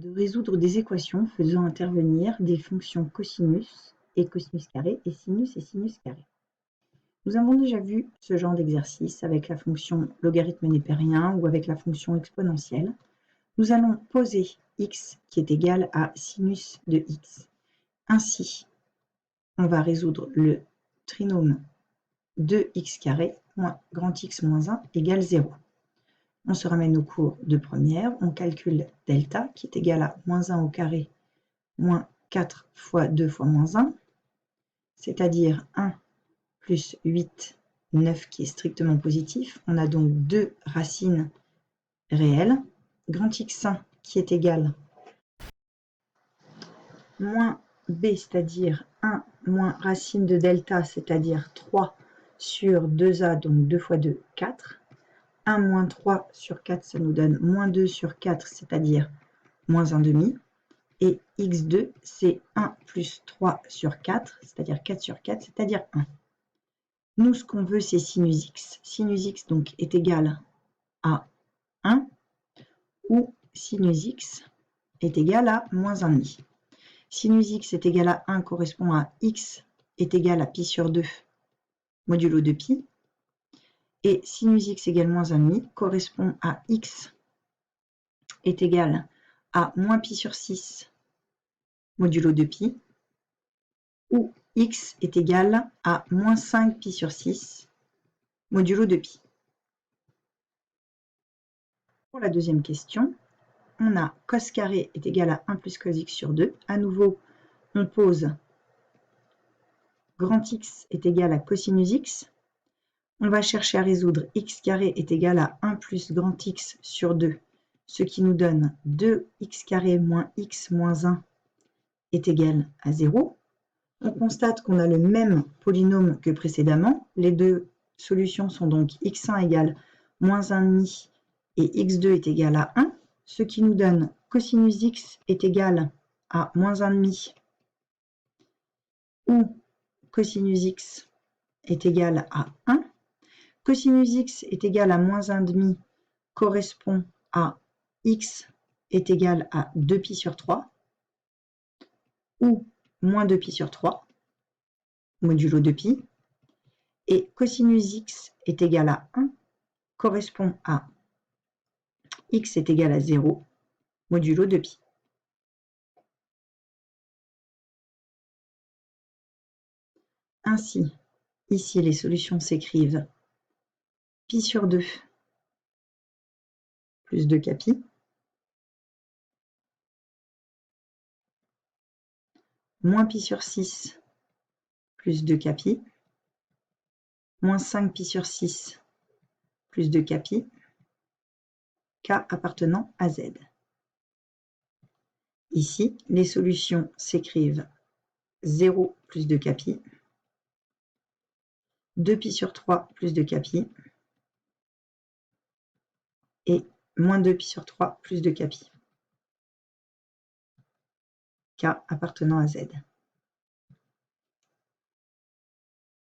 de résoudre des équations faisant intervenir des fonctions cosinus et cosinus carré et sinus carré. Nous avons déjà vu ce genre d'exercice avec la fonction logarithme népérien ou avec la fonction exponentielle. Nous allons poser x qui est égal à sinus de x. Ainsi, on va résoudre le trinôme de x carré moins grand X moins 1 égale 0. On se ramène au cours de première, on calcule delta qui est égal à moins 1 au carré moins 4 fois 2 fois moins 1, c'est-à-dire 1 plus 8, 9 qui est strictement positif. On a donc deux racines réelles. Grand X1 qui est égal moins b, c'est-à-dire 1 moins racine de delta, c'est-à-dire 3 sur 2a, donc 2 fois 2, 4. 1 moins 3 sur 4, ça nous donne moins 2 sur 4, c'est-à-dire moins 1 demi. Et x2, c'est 1 plus 3 sur 4, c'est-à-dire 4 sur 4, c'est-à-dire 1. Nous, ce qu'on veut, c'est sinus x. Sinus x, donc, est égal à 1, ou sinus x est égal à moins 1,5. Sinus x est égal à 1 correspond à x est égal à pi sur 2 modulo de pi. Et sinus x égale moins 1,5 correspond à x est égal à moins pi sur 6 modulo de pi, ou x est égal à moins 5 pi sur 6 modulo de pi. Pour la deuxième question, on a cos carré est égal à 1 plus cos x sur 2. À nouveau, on pose grand X est égal à cosinus x. On va chercher à résoudre x carré est égal à 1 plus grand X sur 2, ce qui nous donne 2x carré moins x moins 1 est égal à 0. On constate qu'on a le même polynôme que précédemment. Les deux solutions sont donc x1 égale moins 1,5 et x2 est égal à 1, ce qui nous donne cosinus x est égal à moins 1,5 ou cosinus x est égal à 1. Cosinus x est égal à moins 1,5 correspond à x est égal à 2pi sur 3 ou moins 2pi sur 3 modulo 2pi. Et cosinus x est égal à 1 correspond à x est égal à 0 modulo 2pi. Ainsi, ici les solutions s'écrivent pi sur 2 plus 2k pi moins pi sur 6 plus 2k pi moins 5 pi sur 6 plus 2k pi, k appartenant à z. Ici, les solutions s'écrivent 0 plus 2k pi, 2pi sur 3 plus 2k pi, et moins 2pi sur 3 plus 2k pi, k appartenant à z.